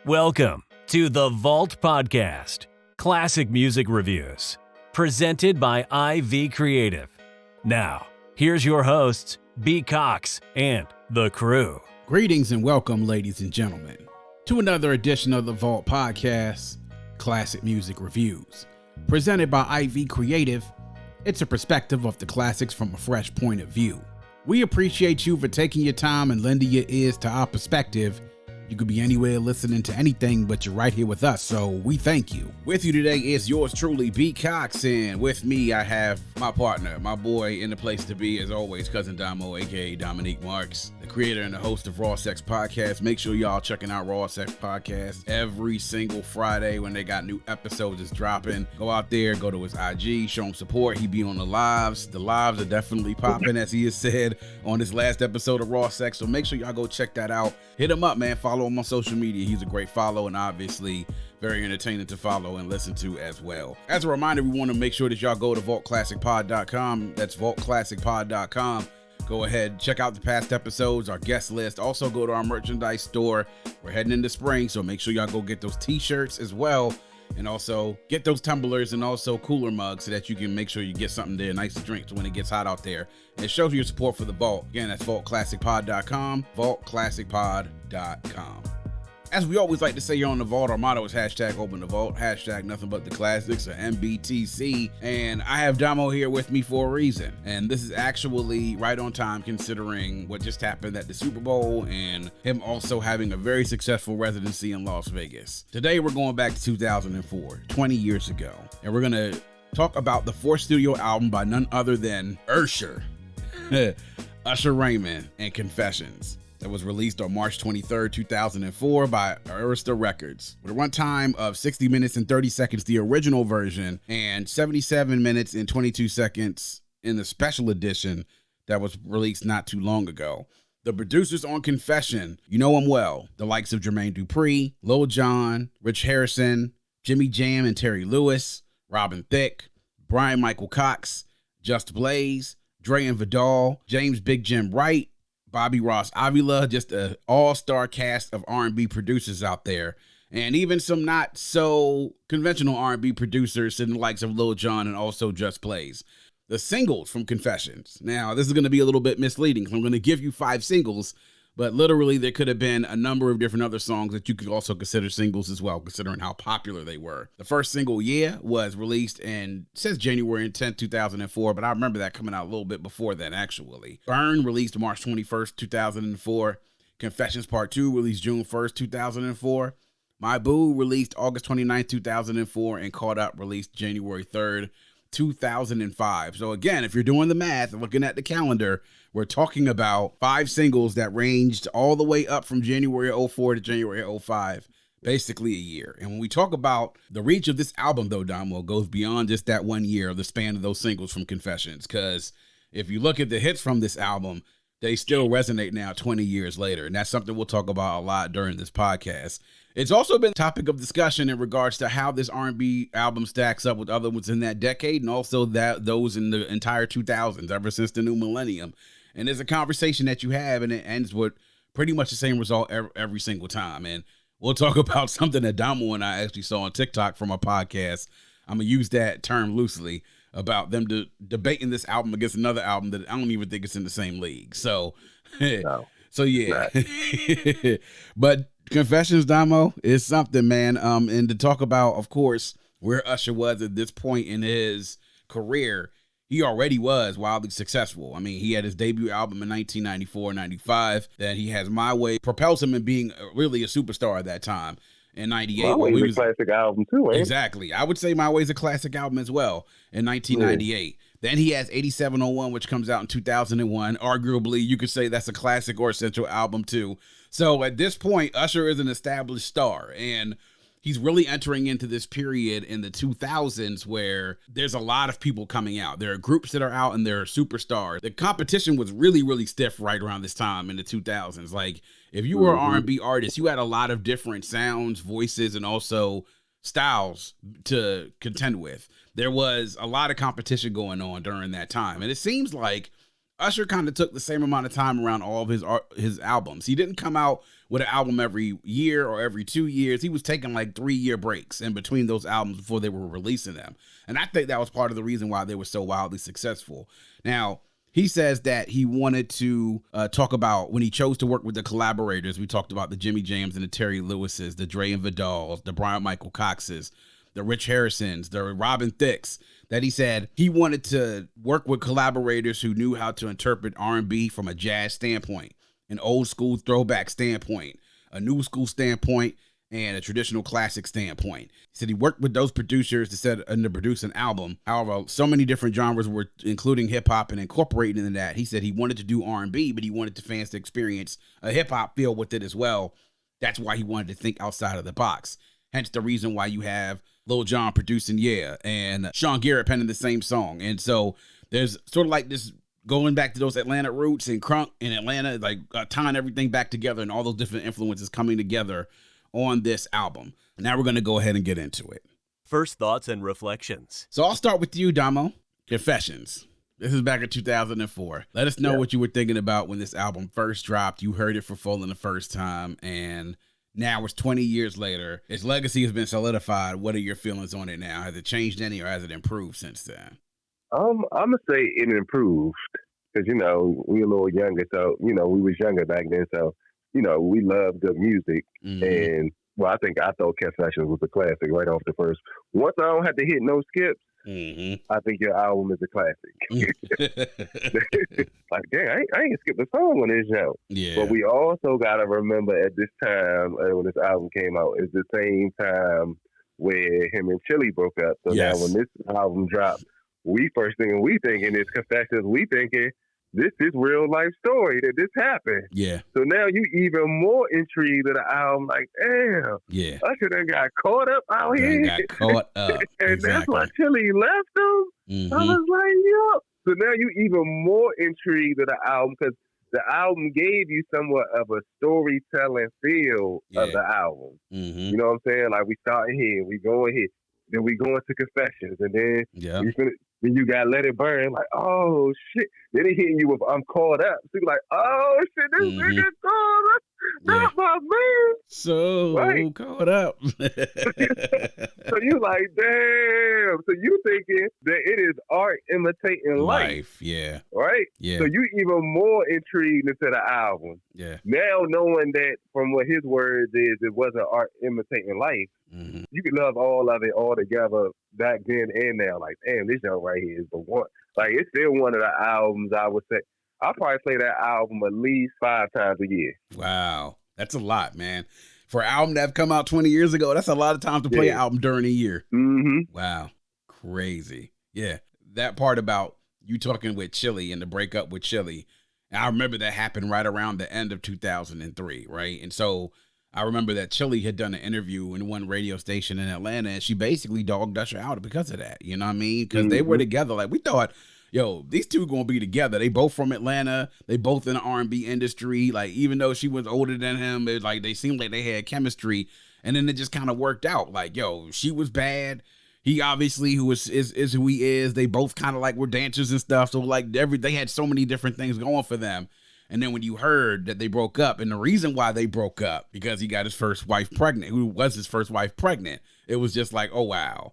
Welcome to the Vault Podcast, classic music reviews, presented by IV Creative. Now, here's your hosts, B. Cox and the crew. Greetings and welcome, ladies and gentlemen, to another edition of the Vault Podcast, classic music reviews, presented by IV Creative. It's a perspective of the classics from a fresh point of view. We appreciate you for taking your time and lending your ears to our perspective. You could be anywhere listening to anything, but you're right here with us, so we thank you. With you today is yours truly, B. Cox, and with me I have my partner, my boy in the place to be, as always, Cousin Domo, aka Dominique Marks, the creator and the host of Raw Sex Podcast. Make sure y'all checking out Raw Sex Podcast every single Friday when they got new episodes is dropping. Go out there, go to his IG, show him support. He be on the lives. The lives are definitely popping, as he has said on this last episode of Raw Sex, so make sure y'all go check that out. Hit him up, man. Follow him on social media. He's a great follow and obviously very entertaining to follow and listen to as well. As a reminder, we want to make sure that y'all go to vaultclassicpod.com. That's vaultclassicpod.com. Go ahead, check out the past episodes, our guest list. Also go to our merchandise store. We're heading into spring, so make sure y'all go get those t-shirts as well. And also get those tumblers and also cooler mugs so that you can make sure you get something there, nice to drink when it gets hot out there. And it shows your support for the Vault. Again, that's vaultclassicpod.com, vaultclassicpod.com. As we always like to say here on the Vault, our motto is hashtag open the vault, hashtag nothing but the classics, or MBTC. And I have Damo here with me for a reason. And this is actually right on time considering what just happened at the Super Bowl and him also having a very successful residency in Las Vegas. Today we're going back to 2004, 20 years ago. And we're going to talk about the fourth studio album by none other than Usher, Usher Raymond and Confessions. That was released on March 23rd, 2004 by Arista Records. With a runtime of 60 minutes and 30 seconds, the original version, and 77 minutes and 22 seconds in the special edition that was released not too long ago. The producers on Confession, you know them well. The likes of Jermaine Dupri, Lil Jon, Rich Harrison, Jimmy Jam and Terry Lewis, Robin Thicke, Bryan-Michael Cox, Just Blaze, Dre and Vidal, James Big Jim Wright, Bobby Ross Avila, just an all-star cast of R&B producers out there. And even some not so conventional R&B producers in the likes of Lil Jon and also Just Blaze. The singles from Confessions. Now, this is going to be a little bit misleading. I'm going to give you 5 singles, but literally there could have been a number of different other songs that you could also consider singles as well, considering how popular they were. The first single, Yeah, was released in, it says January 10th, 2004, but I remember that coming out a little bit before that, actually. Burn, released March 21st, 2004. Confessions Part 2, released June 1st, 2004. My Boo, released August 29th, 2004, and Caught Up, released January 3rd, 2005. So again, if you're doing the math and looking at the calendar, we're talking about 5 singles that ranged all the way up from January 04 to January 05, basically a year. And when we talk about the reach of this album, though, Damo, goes beyond just that 1 year, the span of those singles from Confessions. Because if you look at the hits from this album, they still resonate now 20 years later. And that's something we'll talk about a lot during this podcast. It's also been a topic of discussion in regards to how this R&B album stacks up with other ones in that decade and also those in the entire 2000s, ever since the new millennium. And there's a conversation that you have, and it ends with pretty much the same result every single time. And we'll talk about something that Damo and I actually saw on TikTok from our podcast. I'm going to use that term loosely about them debating this album against another album that I don't even think it's in the same league. So, No. So yeah. Right. But Confessions, Damo, is something, man. And to talk about, of course, where Usher was at this point in his career, he already was wildly successful. I mean, he had his debut album in 1994-95. Then he has My Way, propels him in being really a superstar at that time. In 98, My Way's a classic album too, ain't it? Exactly. I would say My Way's a classic album as well in 1998. Then he has 8701, which comes out in 2001. Arguably, you could say that's a classic or essential album too. So at this point, Usher is an established star, and he's really entering into this period in the 2000s where there's a lot of people coming out. There are groups that are out and there are superstars. The competition was really, really stiff right around this time in the 2000s. Like, if you were an R&B artist, you had a lot of different sounds, voices, and also styles to contend with. There was a lot of competition going on during that time. And it seems like Usher kind of took the same amount of time around all of his albums. He didn't come out with an album every year or every 2 years. He was taking like 3-year breaks in between those albums before they were releasing them. And I think that was part of the reason why they were so wildly successful. Now, he says that he wanted to talk about when he chose to work with the collaborators. We talked about the Jimmy Jams and the Terry Lewises, the Dre and Vidals, the Bryan-Michael Coxes, the Rich Harrisons, the Robin Thicks, that he said he wanted to work with collaborators who knew how to interpret R&B from a jazz standpoint, an old school throwback standpoint, a new school standpoint, and a traditional classic standpoint. He said he worked with those producers to set and to produce an album. However, so many different genres were including hip hop and incorporating into that. He said he wanted to do R&B, but he wanted the fans to experience a hip hop feel with it as well. That's why he wanted to think outside of the box. Hence the reason why you have Lil Jon producing Yeah and Sean Garrett penning the same song. And so there's sort of like this going back to those Atlanta roots and crunk in Atlanta, like tying everything back together and all those different influences coming together on this album. Now we're going to go ahead and get into it. First thoughts and reflections. So I'll start with you, Damo. Confessions. This is back in 2004. Let us know what you were thinking about when this album first dropped. You heard it for full in the first time, and now it's 20 years later. Its legacy has been solidified. What are your feelings on it now? Has it changed any or has it improved since then? I'm going to say it improved because, we were a little younger. So, we was younger back then. So, we loved good music. Mm-hmm. And, I thought Confessions was a classic right off the first. Once I don't have to hit no skips, I think your album is a classic. Like, dang, I ain't skipped a song on this show. Yeah. But we also got to remember at this time, when this album came out, is the same time where him and Chili broke up. So now when this album dropped, first thing we thinking is Confessions. We thinking this is real life story that this happened. Yeah. So now you even more intrigued of the album, like, damn. Yeah. Usher done got caught up out here. Got caught up. And exactly. that's why Chili left him. I was like, yo. So now you even more intrigued of the album because the album gave you somewhat of a storytelling feel of the album. You know what I'm saying? Like, we starting here, we going here, then we going to Confessions, and then then you got Let It Burn. Like, oh shit! Then they hitting you with I'm Caught Up. So you're like, oh shit, this nigga caught up, not my man. So caught up. So you like, damn. So you thinking that it is art imitating life. Yeah. Right? Yeah. So you even more intrigued into the album. Yeah. Now knowing that from what his words is, it wasn't art imitating life. You could love all of it all together back then and now. Like, damn, this joint right here is the one. Like, it's still one of the albums I would say. I'll probably play that album at least 5 times a year. Wow. That's a lot, man. For an album that have come out 20 years ago, that's a lot of times to play an album during a year. Wow. Crazy. Yeah. That part about you talking with Chili and the breakup with Chili, I remember that happened right around the end of 2003, right? And so I remember that Chili had done an interview in one radio station in Atlanta, and she basically dogged Usher out because of that. You know what I mean? Because they were together. Like, we thought, yo, these two going to be together. They both from Atlanta. They both in the R&B industry. Like, even though she was older than him, it, like, they seemed like they had chemistry. And then it just kind of worked out. Like, yo, she was bad. He obviously is who he is. They both kind of like were dancers and stuff. So like they had so many different things going for them. And then when you heard that they broke up, and the reason why they broke up, because he got his first wife pregnant, who was his first wife pregnant, it was just like, oh, wow,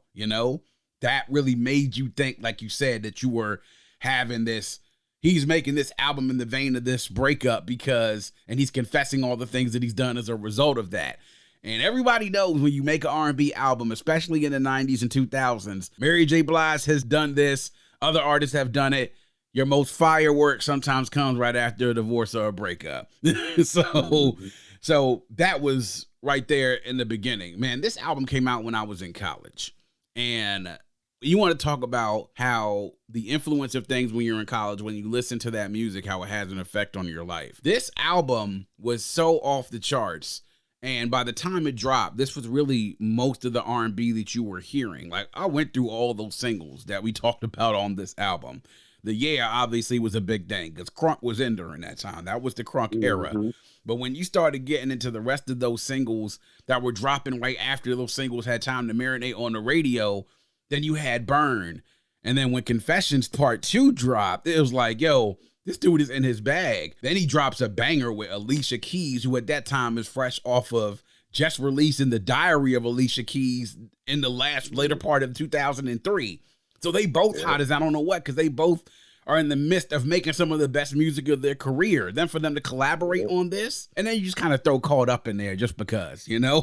that really made you think, like you said, that you were having this, he's making this album in the vein of this breakup and he's confessing all the things that he's done as a result of that. And everybody knows when you make an R&B album, especially in the 90s and 2000s, Mary J. Blige has done this. Other artists have done it. Your most firework sometimes comes right after a divorce or a breakup. So that was right there in the beginning. Man, this album came out when I was in college. And you want to talk about how the influence of things when you're in college, when you listen to that music, how it has an effect on your life. This album was so off the charts. And by the time it dropped, this was really most of the R&B that you were hearing. Like, I went through all those singles that we talked about on this album. The Yeah obviously was a big thing because crunk was in during that time. That was the crunk era. But when you started getting into the rest of those singles that were dropping right after those singles had time to marinate on the radio, then you had Burn. And then when Confessions Part 2 dropped, it was like, yo, this dude is in his bag. Then he drops a banger with Alicia Keys, who at that time is fresh off of just releasing the Diary of Alicia Keys in the later part of 2003. So they both hot as I don't know what, because they both are in the midst of making some of the best music of their career. Then for them to collaborate on this, and then you just kind of throw Caught Up in there just because, you know,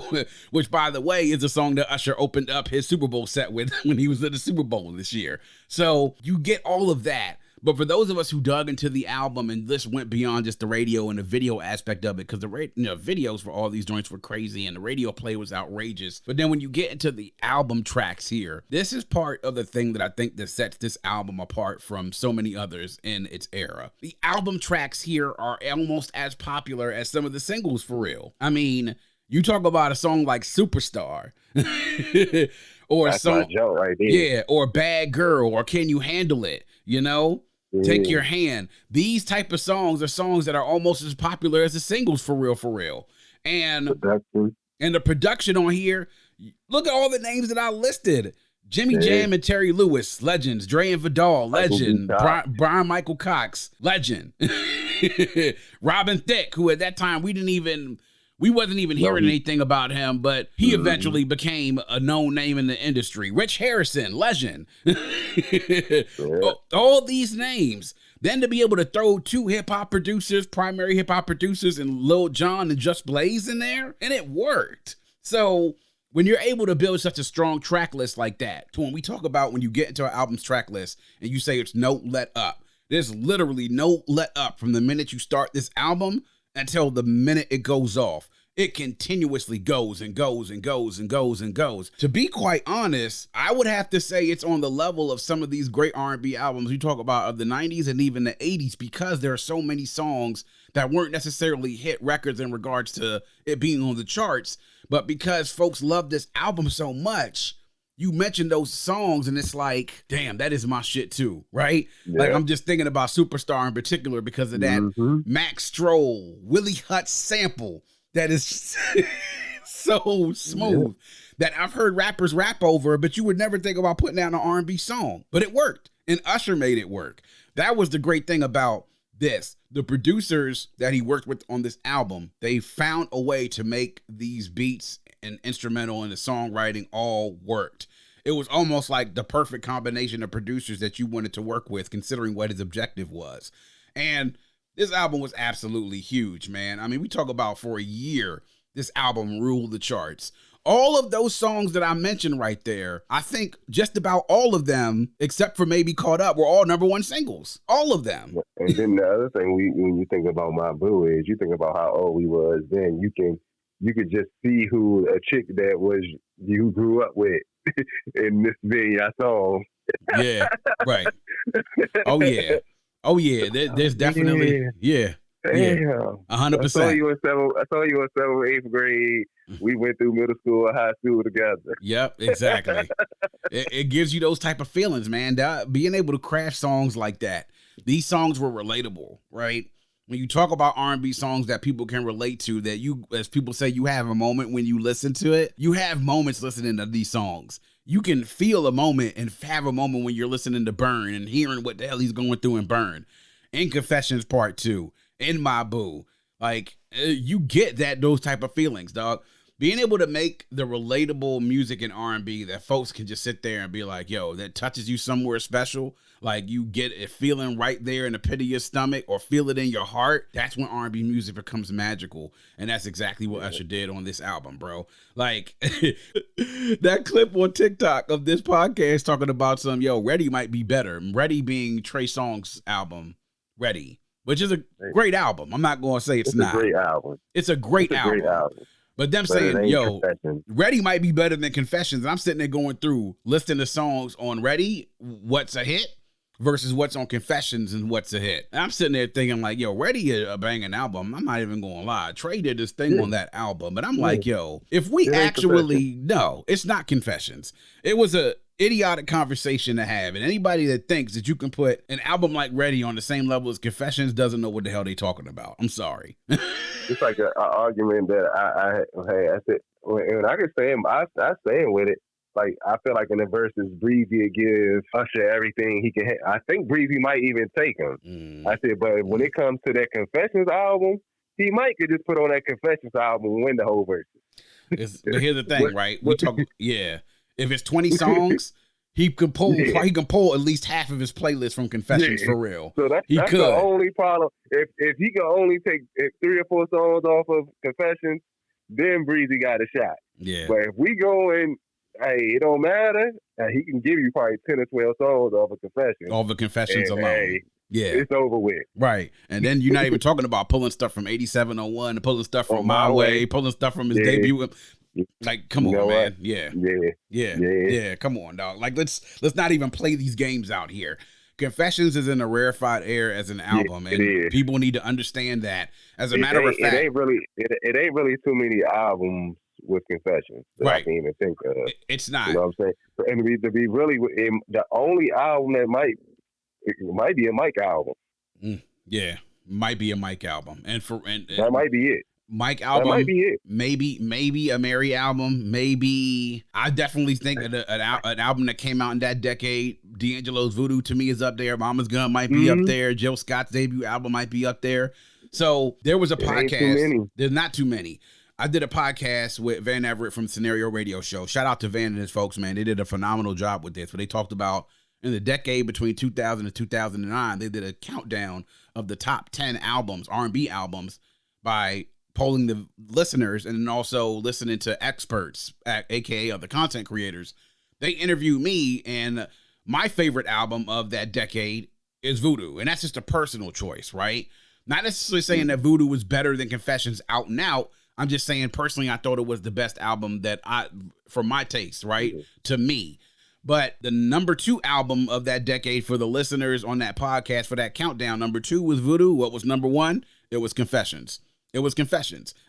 which by the way is a song that Usher opened up his Super Bowl set with when he was at the Super Bowl this year. So you get all of that. But for those of us who dug into the album and this went beyond just the radio and the video aspect of it, because the videos for all these joints were crazy and the radio play was outrageous. But then when you get into the album tracks here, this is part of the thing that I think that sets this album apart from so many others in its era. The album tracks here are almost as popular as some of the singles for real. I mean, you talk about a song like Superstar or That's some my joke right there. Yeah, or Bad Girl or Can You Handle It, you know? Take Your Hand. These type of songs are songs that are almost as popular as the singles for real. And the production on here, look at all the names that I listed. Jimmy Jam and Terry Lewis, legends. Dre and Vidal, legend. Bryan-Michael Cox, legend. Robin Thicke, who at that time we wasn't even hearing anything about him, but he eventually became a known name in the industry. Rich Harrison, legend. All these names. Then to be able to throw two primary hip hop producers, and Lil Jon and Just Blaze in there, and it worked. So when you're able to build such a strong track list like that, to when we talk about when you get into an album's track list and you say it's no let up, there's literally no let up from the minute you start this album until the minute it goes off. It continuously goes and goes and goes and goes and goes. To be quite honest, I would have to say it's on the level of some of these great R&B albums you talk about of the 90s and even the 80s, because there are so many songs that weren't necessarily hit records in regards to it being on the charts, but because folks love this album so much, you mention those songs and it's like, damn, that is my shit too, right? Yeah. Like I'm just thinking about Superstar in particular because of that Max Stroll, Willie Hutz sample that is so smooth that I've heard rappers rap over, but you would never think about putting out an R&B song, but it worked, and Usher made it work. That was the great thing about this. The producers that he worked with on this album, they found a way to make these beats and instrumental and the songwriting all worked. It was almost like the perfect combination of producers that you wanted to work with, considering what his objective was. And this album was absolutely huge, man. I mean, we talk about for a year, this album ruled the charts. All of those songs that I mentioned right there, I think just about all of them, except for maybe Caught Up, were all #1 singles. All of them. And then the other thing, when you think about My Boo, is you think about how old we was then. You could just see who a chick that was you grew up with in this being your song. Yeah, right. Oh yeah. There's definitely 100%. I saw you in 7th or 8th grade. We went through middle school and high school together. Yep, exactly. It gives you those type of feelings, man. Being able to craft songs like that. These songs were relatable, right? When you talk about R&B songs that people can relate to, that you, as people say, you have a moment when you listen to it. You have moments listening to these songs. You can feel a moment and have a moment when you're listening to Burn and hearing what the hell he's going through in Burn. In Confessions Part 2, in My Boo. Like, you get those type of feelings, dog. Being able to make the relatable music in R&B that folks can just sit there and be like, yo, that touches you somewhere special. Like you get a feeling right there in the pit of your stomach or feel it in your heart. That's when R&B music becomes magical. And that's exactly what Usher did on this album, bro. Like that clip on TikTok of this podcast talking about Ready might be better. Ready being Trey Songz's album, Ready, which is a great album. I'm not going to say it's not. A great album. It's a great album. But them saying, Ready might be better than Confessions. And I'm sitting there going through, listing the songs on Ready, what's a hit, versus what's on Confessions and what's a hit. And I'm sitting there thinking like, Ready is a banging album. I'm not even going to lie. Trey did this thing on that album. But I'm like, if we actually, no, it's not Confessions. It was a idiotic conversation to have. And anybody that thinks that you can put an album like Ready on the same level as Confessions doesn't know what the hell they talking about. I'm sorry. It's like an argument that I said, and I can stand with it. like I feel like in the verses, Breezy would give Usher everything he can. I think Breezy might even take him. I said, but when it comes to that Confessions album, he might could just put on that Confessions album and win the whole verses. But here's the thing, right? We talk, If it's 20 songs, he can pull at least half of his playlist from Confessions for real. So that's the only problem. If he can only take 3 or 4 songs off of Confessions, then Breezy got a shot. Yeah. But if we go in, hey, it don't matter. He can give you probably 10 or 12 songs off of Confessions. All the Confessions alone. Hey, it's over with. Right. And then you're not even talking about pulling stuff from 8701, pulling stuff from My Way, pulling stuff from his debut. Like, come on, man. Yeah. Come on, dog. Like, let's not even play these games out here. Confessions is in a rarefied air as an album, and people need to understand that. As a matter of fact, it ain't really too many albums with Confessions that I can even think of. It's not. You know what I'm saying? And to be really, the only album that might be a Mike album. Yeah, might be a Mike album, and that might be it. Mike album, that might be it. Maybe a Mary album. Maybe I definitely think an album that came out in that decade. D'Angelo's Voodoo to me is up there. Mama's Gun might be up there. Jill Scott's debut album might be up there. So there was a podcast. There's not too many. I did a podcast with Van Everett from Scenario Radio Show. Shout out to Van and his folks, man. They did a phenomenal job with this. But they talked about in the decade between 2000 and 2009, they did a countdown of the top 10 albums, R&B albums, by polling the listeners and then also listening to experts, aka other content creators. They interviewed me, and my favorite album of that decade is Voodoo, and that's just a personal choice, right? Not necessarily saying that Voodoo was better than Confessions out and out. I'm just saying personally, I thought it was the best album for my taste, right? To me. But the number 2 album of that decade for the listeners on that podcast for that countdown, number 2 was Voodoo. What was number 1? It was Confessions.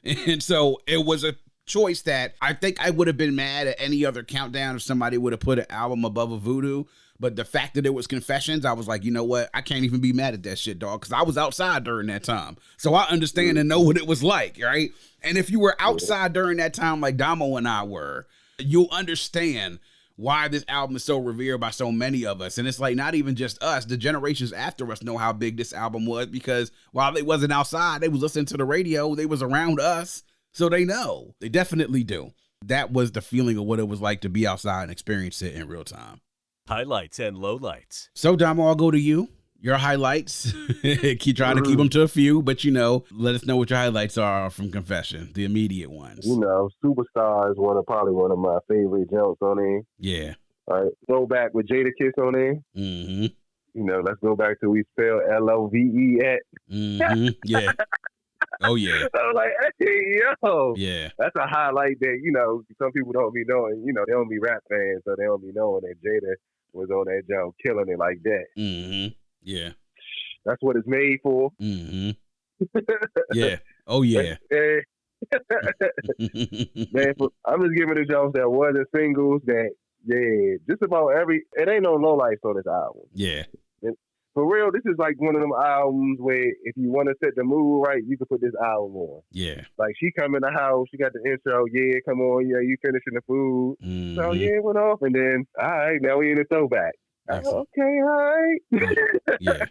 And so it was a choice that I think I would have been mad at any other countdown if somebody would have put an album above a Voodoo. But the fact that it was Confessions, I was like, you know what? I can't even be mad at that shit, dog, because I was outside during that time. So I understand and know what it was like, right? And if you were outside during that time like Domo and I were, you'll understand why this album is so revered by so many of us. And it's like, not even just us, the generations after us know how big this album was, because while they wasn't outside, they was listening to the radio, they was around us, so they know. They definitely do. That was the feeling of what it was like to be outside and experience it in real time. Highlights and lowlights. So, Damo, I'll go to you. Your highlights. Keep trying to keep them to a few, but let us know what your highlights are from Confession, the immediate ones. Superstar is probably one of my favorite jumps on there. Yeah. All right. Throwback with Jadakiss on there. Let's go back to we spell LOVE at. Yeah. Oh yeah. I was like, hey, yo. Yeah. That's a highlight that, some people don't be knowing, they don't be rap fans, so they don't be knowing that Jada was on that jump killing it like that. Yeah. That's what it's made for. Yeah. Oh yeah. Man, I'm just giving the jumps that wasn't singles that, just about it ain't no lowlights on this album. Yeah. And for real, this is like one of them albums where if you want to set the mood right, you can put this album on. Yeah. Like she come in the house, she got the intro, come on, you finishing the food. So it went off, and then, all right, now we in the throwback. Okay, all right. Yeah.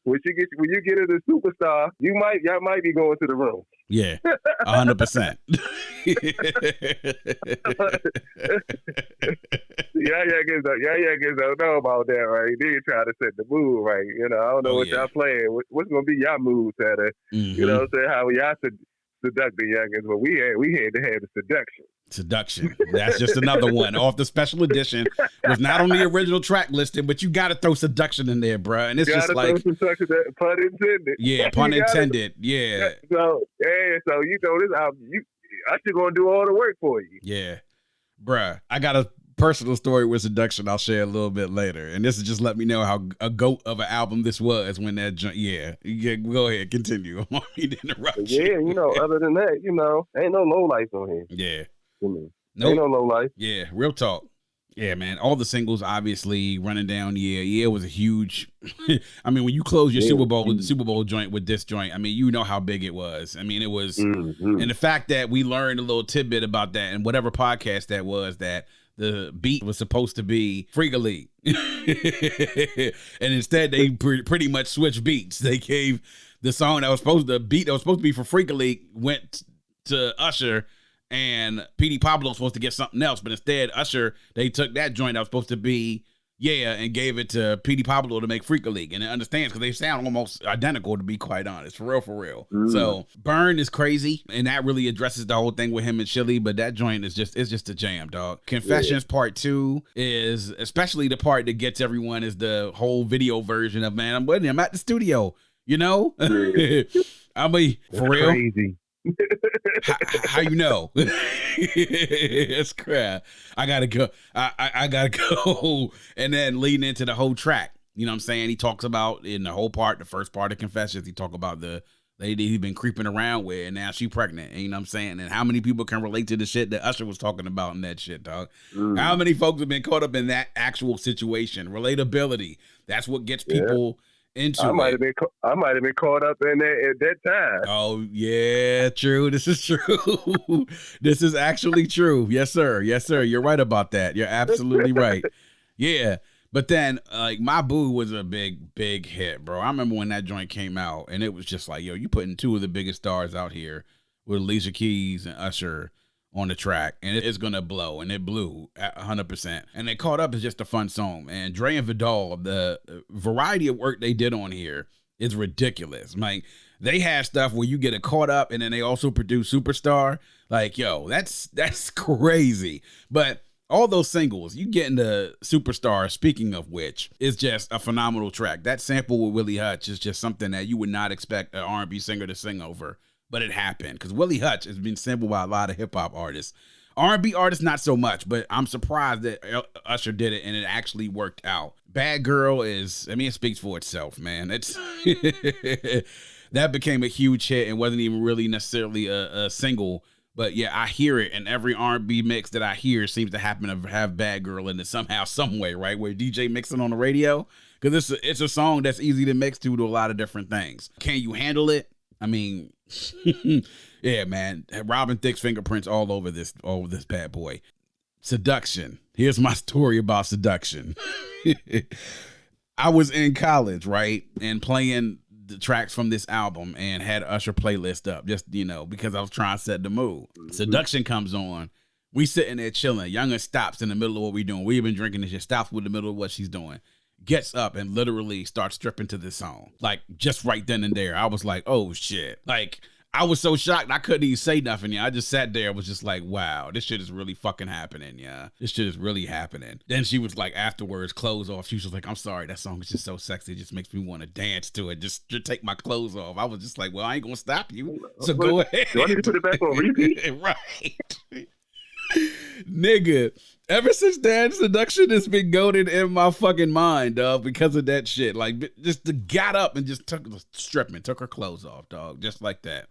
When you get into Superstar, y'all might be going to the room. Yeah, 100%. Yeah, don't know about that, right? They try to set the mood right. I don't know what y'all playing. What's gonna be y'all mood setter? You know what I'm saying? How y'all seduct the youngins, but we had to have the Seduction. That's just another one off the special edition. Was not on the original track listing, but you got to throw Seduction in there, bro. And it's just like Seduction, pun intended. Yeah, pun intended. Yeah. So this album, I should gonna do all the work for you. Yeah, bruh. I got a personal story with Seduction I'll share a little bit later, and this is just let me know how a goat of an album this was when that go ahead, continue. I want me to interrupt you. Other than that, ain't no lowlights on here. Yeah. Ain't no lowlights. Yeah, real talk. Yeah, man. All the singles, obviously, running down. Yeah, it was a huge. I mean, when you close your Super Bowl joint with this joint, I mean, you know how big it was. I mean, it was, and the fact that we learned a little tidbit about that, and whatever podcast that was, that the beat was supposed to be Freak a League. And instead they pretty much switched beats. They gave the song that was supposed to be for Freak a League went to Usher, and PD Pablo was supposed to get something else, but instead Usher, they took that joint that was supposed to be Yeah and gave it to PD Pablo to make Freak a League. And it understands because they sound almost identical, to be quite honest, for real. So Burn is crazy, and that really addresses the whole thing with him and Chili, but that joint is just a jam, dog. Confessions Part 2 is, especially the part that gets everyone, is the whole video version of, man, I'm at the studio, you know? I mean, for real. Crazy. How you know? It's crap. I gotta go. I gotta go. And then leading into the whole track, you know what I'm saying? He talks about in the whole part, the first part of Confessions, he talk about the lady he's been creeping around with, and now she pregnant. And you know what I'm saying? And how many people can relate to the shit that Usher was talking about in that shit, dog? How many folks have been caught up in that actual situation? Relatability. That's what gets people into I might have been caught up in that at that time. Oh yeah, true. This is true. This is actually true. Yes, sir. You're right about that. You're absolutely right. Yeah. But then, like, My Boo was a big hit, bro. I remember when that joint came out, and it was just like, yo, you putting two of the biggest stars out here with Alicia Keys and Usher on the track, and it's gonna blow, and it blew 100%. And they caught up as just a fun song, and Dre and Vidal, the variety of work they did on here is ridiculous. Like, they had stuff where you get a caught up, and then they also produce Superstar. Like, yo, that's crazy. But all those singles, you get into Superstar, speaking of which, is just a phenomenal track. That sample with Willie Hutch is just something that you would not expect an R&B singer to sing over. But it happened, because Willie Hutch has been sampled by a lot of hip-hop artists. R&B artists, not so much, but I'm surprised that Usher did it, and it actually worked out. Bad Girl is, I mean, it speaks for itself, man. It's that became a huge hit and wasn't even really necessarily a single. But yeah, I hear it, and every R&B mix that I hear seems to happen to have Bad Girl in it somehow, some way, right? Where DJ mixing on the radio, because it's a song that's easy to mix to a lot of different things. Can You Handle It? I mean, yeah, man. Robin Thicke's fingerprints all over this bad boy. Seduction. Here's my story about Seduction. I was in college, right, and playing the tracks from this album and had Usher playlist up, just, you know, because I was trying to set the mood. Seduction comes on. We sitting there chilling. Youngin stops in the middle of what we doing. We've been drinking and she stops with the middle of what she's doing. Gets up and literally starts stripping to this song. Like, just right then and there. I was like, oh shit. Like, I was so shocked I couldn't even say nothing. Yeah, I just sat there, was just like, wow, this shit is really fucking happening. Yeah, this shit is really happening. Then she was like, afterwards, clothes off. She was like, I'm sorry, that song is just so sexy. It just makes me want to dance to it. Just take my clothes off. I was just like, well, I ain't gonna stop you. So go ahead. Do I need to put it back on repeat? Right. Nigga, ever since then, Seduction has been goated in my fucking mind, dog, because of that shit. Like, just got up and just took her clothes off, dog, just like that.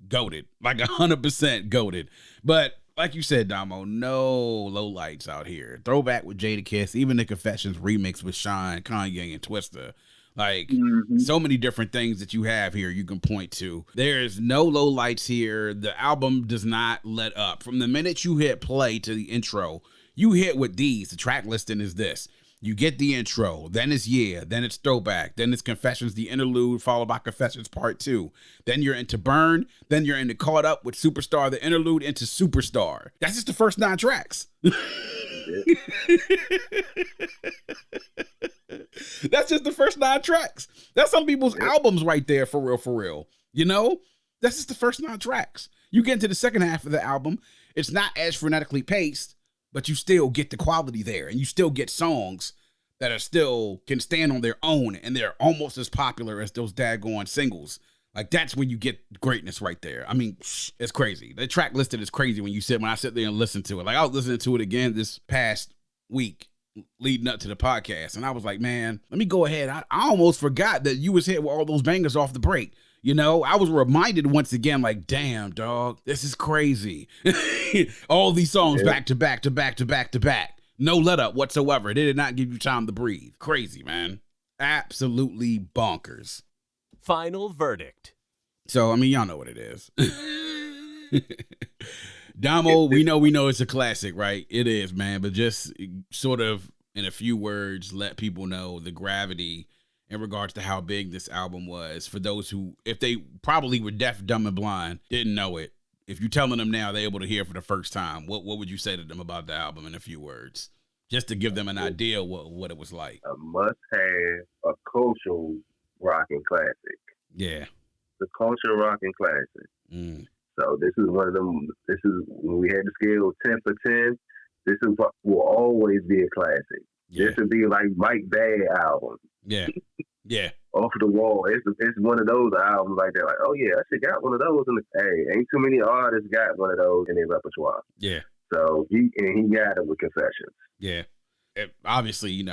Goated, like 100% goated. But like you said, Damo, no low lights out here. Throwback with Jadakiss, even the Confessions remix with Sean, Kanye, and Twista. Like, so many different things that you have here you can point to. There's no low lights here. The album does not let up. From the minute you hit play to the intro, you hit with these. The track listing is this. You get the intro, then it's Yeah, then it's Throwback, then it's Confessions, the interlude, followed by Confessions Part 2. Then you're into Burn, then you're into Caught Up with Superstar, the interlude into Superstar. That's just the first 9 tracks. That's just the first 9 tracks. That's some people's albums right there, for real. You know? That's just the first 9 tracks. You get into the second half of the album, it's not as frenetically paced, but you still get the quality there, and you still get songs that are still can stand on their own, and they're almost as popular as those daggone singles. Like, that's when you get greatness right there. I mean, it's crazy. The track listed is crazy when I sit there and listen to it. Like, I was listening to it again this past week leading up to the podcast, and I was like, man, let me go ahead. I almost forgot that you was hit with all those bangers off the break. You know, I was reminded once again, like, damn, dog, this is crazy. All these songs back to back to back to back to back. No let up whatsoever. They did not give you time to breathe. Crazy, man. Absolutely bonkers. Final verdict. So, I mean, y'all know what it is. Damo, we know it's a classic, right? It is, man. But just sort of in a few words, let people know the gravity in regards to how big this album was for those who, if they probably were deaf, dumb, and blind, didn't know it. If you're telling them now, they're able to hear for the first time. What would you say to them about the album in a few words, just to give them an idea what it was like? A must-have, a cultural rocking classic. Yeah, the cultural rocking classic. So this is one of them. This is when we had the scale 10 for 10. This is what will always be a classic. Yeah. This would be like Mike Bad album. Yeah. Yeah. Off the wall. It's one of those albums like that. Like, oh yeah, I should got one of those. Hey, ain't too many artists got one of those in their repertoire. Yeah. So he got it with Confessions. Yeah. Obviously,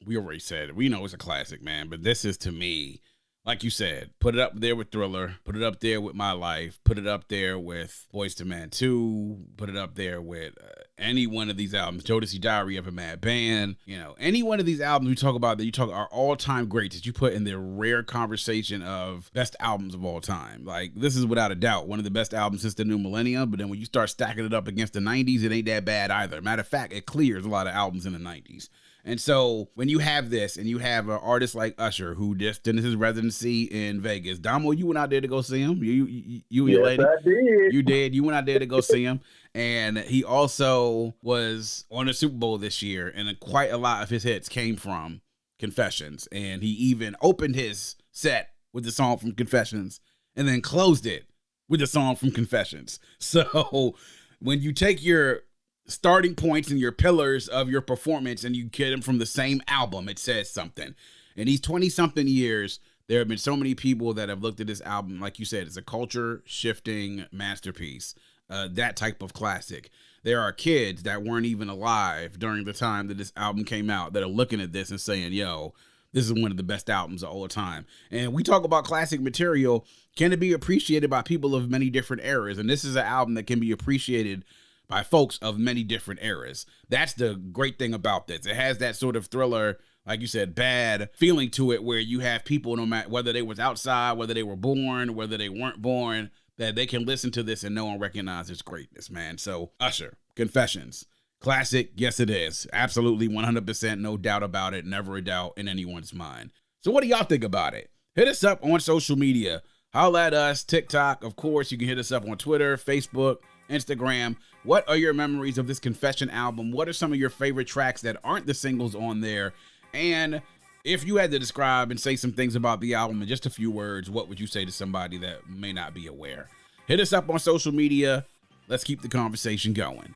we already said it. We know it's a classic, man. But this is, to me, like you said, put it up there with Thriller, put it up there with My Life, put it up there with Boyz II Men 2, put it up there with any one of these albums, Jodeci Diary of a Mad Band, any one of these albums we talk about that you talk are all-time greats that you put in the rare conversation of best albums of all time. Like, this is without a doubt one of the best albums since the new millennium, but then when you start stacking it up against the 90s, it ain't that bad either. Matter of fact, it clears a lot of albums in the 90s. And so when you have this and you have an artist like Usher who just did his residency in Vegas, Damo, you went out there to go see him. You and your lady. I did. You did. You went out there to go see him. And he also was on the Super Bowl this year, and quite a lot of his hits came from Confessions. And he even opened his set with the song from Confessions and then closed it with the song from Confessions. So when you take your starting points and your pillars of your performance and you get them from the same album, it says something. In these 20-something years, there have been so many people that have looked at this album, like you said, it's a culture-shifting masterpiece, that type of classic. There are kids that weren't even alive during the time that this album came out that are looking at this and saying, yo, this is one of the best albums of all time. And we talk about classic material. Can it be appreciated by people of many different eras? And this is an album that can be appreciated by folks of many different eras. That's the great thing about this. It has that sort of Thriller, like you said, bad feeling to it, where you have people, no matter whether they was outside, whether they were born, whether they weren't born, that they can listen to this and know and recognize its greatness, man. So Usher, Confessions, classic. Yes, it is. Absolutely 100%. No doubt about it. Never a doubt in anyone's mind. So what do y'all think about it? Hit us up on social media. Holla at us. TikTok, of course. You can hit us up on Twitter, Facebook, Instagram. What are your memories of this Confession album? What are some of your favorite tracks that aren't the singles on there? And if you had to describe and say some things about the album in just a few words, what would you say to somebody that may not be aware? Hit us up on social media. Let's keep the conversation going.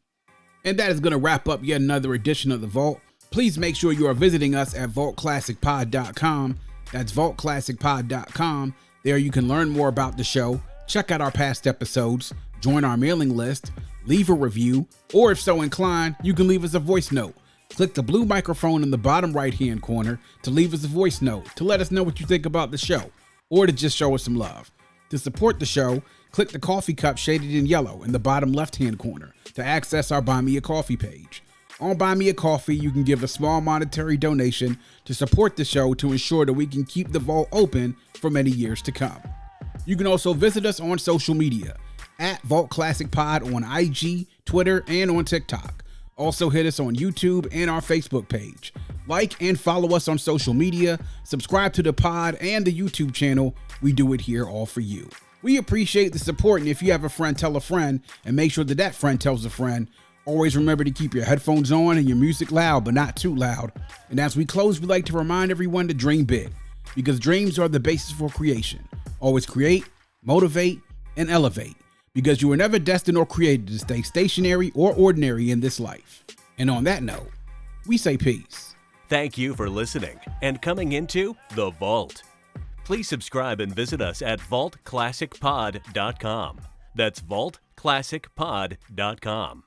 And that is going to wrap up yet another edition of The Vault. Please make sure you are visiting us at vaultclassicpod.com. That's vaultclassicpod.com. There you can learn more about the show, check out our past episodes, join our mailing list, leave a review, or if so inclined, you can leave us a voice note. Click the blue microphone in the bottom right-hand corner to leave us a voice note to let us know what you think about the show, or to just show us some love. To support the show, click the coffee cup shaded in yellow in the bottom left-hand corner to access our Buy Me a Coffee page. On Buy Me a Coffee, you can give a small monetary donation to support the show to ensure that we can keep the vault open for many years to come. You can also visit us on social media at Vault Classic Pod on IG, Twitter, and on TikTok. Also hit us on YouTube and our Facebook page. Like and follow us on social media, subscribe to the pod and the YouTube channel. We do it here all for you. We appreciate the support, and if you have a friend, tell a friend, and make sure that that friend tells a friend. Always remember to keep your headphones on and your music loud, but not too loud. And as we close, we like to remind everyone to dream big, because dreams are the basis for creation. Always create, motivate, and elevate, because you were never destined or created to stay stationary or ordinary in this life. And on that note, we say peace. Thank you for listening and coming into The Vault. Please subscribe and visit us at vaultclassicpod.com. That's vaultclassicpod.com.